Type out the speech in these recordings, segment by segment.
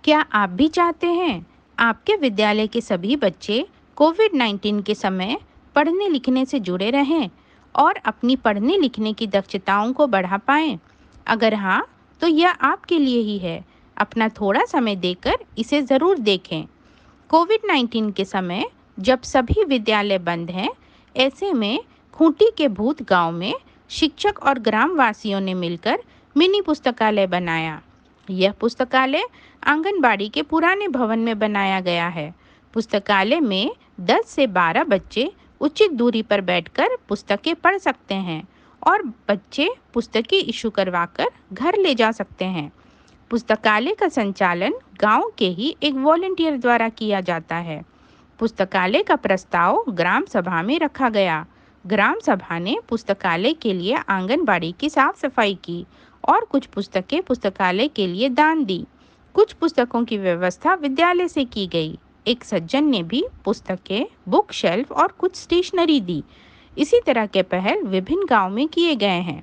क्या आप भी चाहते हैं आपके विद्यालय के सभी बच्चे कोविड-19 के समय पढ़ने लिखने से जुड़े रहें और अपनी पढ़ने लिखने की दक्षताओं को बढ़ा पाएं? अगर हाँ, तो यह आपके लिए ही है। अपना थोड़ा समय देकर इसे ज़रूर देखें। कोविड-19 के समय जब सभी विद्यालय बंद हैं, ऐसे में खूंटी के भूत गांव में शिक्षक और ग्रामवासियों ने मिलकर मिनी पुस्तकालय बनाया। यह पुस्तकालय आंगनबाड़ी के पुराने भवन में बनाया गया है। पुस्तकालय में 10 से 12 बच्चे उचित दूरी पर बैठकर पुस्तकें पढ़ सकते हैं और बच्चे पुस्तकें इशू करवाकर घर ले जा सकते हैं। पुस्तकालय का संचालन गांव के ही एक वॉलंटियर द्वारा किया जाता है। पुस्तकालय का प्रस्ताव ग्राम सभा में रखा गया। ग्राम सभा ने पुस्तकालय के लिए आंगनबाड़ी की साफ सफाई की और कुछ पुस्तकें पुस्तकालय के लिए दान दी। कुछ पुस्तकों की व्यवस्था विद्यालय से की गई। एक सज्जन ने भी पुस्तकें, बुक शेल्फ और कुछ स्टेशनरी दी। इसी तरह के पहल विभिन्न गांव में किए गए हैं।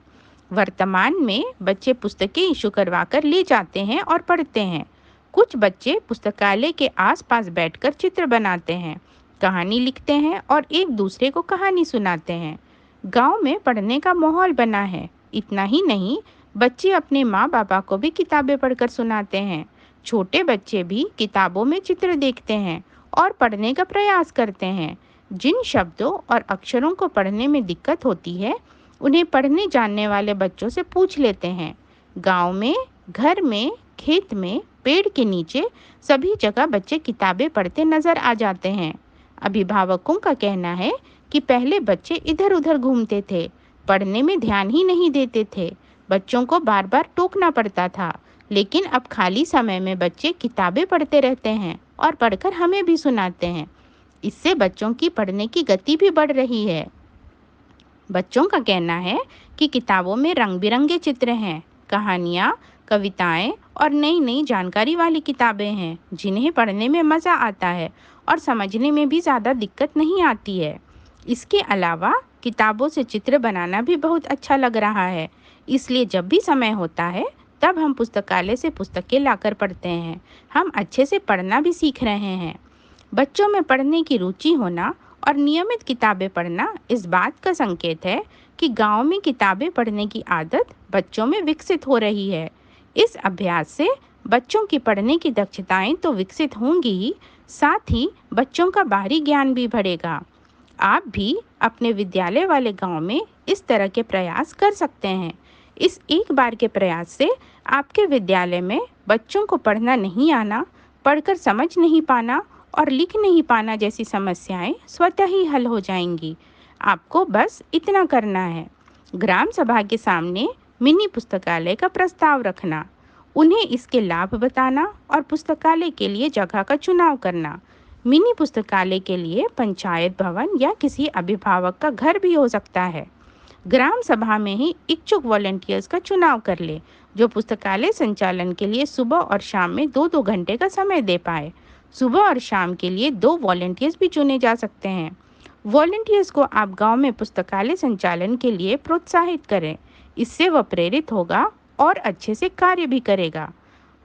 वर्तमान में बच्चे पुस्तकें इशू करवाकर ले जाते हैं और पढ़ते हैं। कुछ बच्चे पुस्तकालय के आसपास बैठकर चित्र बनाते हैं, कहानी लिखते हैं और एक दूसरे को कहानी सुनाते हैं। गांव में पढ़ने का माहौल बना है। इतना ही नहीं, बच्चे अपने माँ बाबा को भी किताबें पढ़कर सुनाते हैं। छोटे बच्चे भी किताबों में चित्र देखते हैं और पढ़ने का प्रयास करते हैं। जिन शब्दों और अक्षरों को पढ़ने में दिक्कत होती है, उन्हें पढ़ने जानने वाले बच्चों से पूछ लेते हैं। गांव में, घर में, खेत में, पेड़ के नीचे सभी जगह बच्चे किताबें पढ़ते नजर आ जाते हैं। अभिभावकों का कहना है कि पहले बच्चे इधर उधर घूमते थे, पढ़ने में ध्यान ही नहीं देते थे। बच्चों को बार बार टोकना पड़ता था, लेकिन अब खाली समय में बच्चे किताबें पढ़ते रहते हैं और पढ़कर हमें भी सुनाते हैं। इससे बच्चों की पढ़ने की गति भी बढ़ रही है। बच्चों का कहना है कि किताबों में रंग बिरंगे चित्र हैं, कहानियाँ, कविताएं और नई नई जानकारी वाली किताबें हैं, जिन्हें पढ़ने में मज़ा आता है और समझने में भी ज़्यादा दिक्कत नहीं आती है। इसके अलावा किताबों से चित्र बनाना भी बहुत अच्छा लग रहा है। इसलिए जब भी समय होता है, तब हम पुस्तकालय से पुस्तकें लाकर पढ़ते हैं। हम अच्छे से पढ़ना भी सीख रहे हैं। बच्चों में पढ़ने की रुचि होना और नियमित किताबें पढ़ना इस बात का संकेत है कि गांव में किताबें पढ़ने की आदत बच्चों में विकसित हो रही है। इस अभ्यास से बच्चों की पढ़ने की दक्षताएं तो विकसित होंगी ही, साथ ही बच्चों का बाहरी ज्ञान भी बढ़ेगा। आप भी अपने विद्यालय वाले गांव में इस तरह के प्रयास कर सकते हैं। इस एक बार के प्रयास से आपके विद्यालय में बच्चों को पढ़ना नहीं आना, पढ़कर समझ नहीं पाना और लिख नहीं पाना जैसी समस्याएं स्वतः ही हल हो जाएंगी। आपको बस इतना करना है: ग्राम सभा के सामने मिनी पुस्तकालय का प्रस्ताव रखना, उन्हें इसके लाभ बताना और पुस्तकालय के लिए जगह का चुनाव करना। मिनी पुस्तकालय के लिए पंचायत भवन या किसी अभिभावक का घर भी हो सकता है। ग्राम सभा में ही इच्छुक वॉलंटियर्स का चुनाव कर ले, जो पुस्तकालय संचालन के लिए सुबह और शाम में 2-2 घंटे का समय दे पाए। सुबह और शाम के लिए 2 वॉलंटियर्स भी चुने जा सकते हैं। वॉलंटियर्स को आप गांव में पुस्तकालय संचालन के लिए प्रोत्साहित करें। इससे वह प्रेरित होगा और अच्छे से कार्य भी करेगा।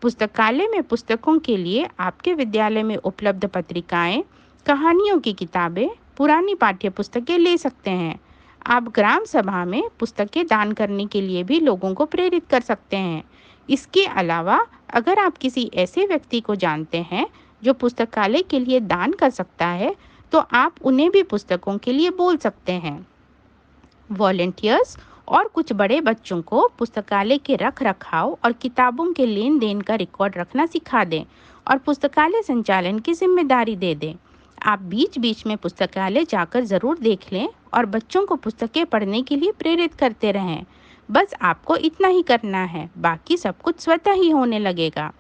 पुस्तकालय में पुस्तकों के लिए आपके विद्यालय में उपलब्ध पत्रिकाएं, कहानियों की किताबें, पुरानी पाठ्य पुस्तकें ले सकते हैं। आप ग्राम सभा में पुस्तकें दान करने के लिए भी लोगों को प्रेरित कर सकते हैं। इसके अलावा अगर आप किसी ऐसे व्यक्ति को जानते हैं जो पुस्तकालय के लिए दान कर सकता है, तो आप उन्हें भी पुस्तकों के लिए बोल सकते हैं। वॉलंटियर्स और कुछ बड़े बच्चों को पुस्तकालय के रख रखाव और किताबों के लेन देन का रिकॉर्ड रखना सिखा दें और पुस्तकालय संचालन की जिम्मेदारी दे दें। आप बीच बीच में पुस्तकालय जाकर ज़रूर देख लें और बच्चों को पुस्तकें पढ़ने के लिए प्रेरित करते रहें। बस आपको इतना ही करना है, बाकी सब कुछ स्वतः ही होने लगेगा।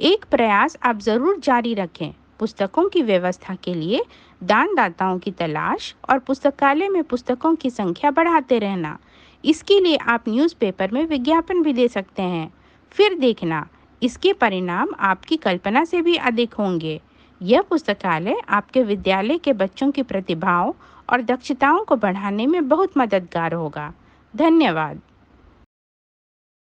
एक प्रयास आप ज़रूर जारी रखें: पुस्तकों की व्यवस्था के लिए दानदाताओं की तलाश और पुस्तकालय में पुस्तकों की संख्या बढ़ाते रहना। इसके लिए आप न्यूज़पेपर में विज्ञापन भी दे सकते हैं। फिर देखना, इसके परिणाम आपकी कल्पना से भी अधिक होंगे। यह पुस्तकालय आपके विद्यालय के बच्चों की प्रतिभाओं और दक्षताओं को बढ़ाने में बहुत मददगार होगा। धन्यवाद।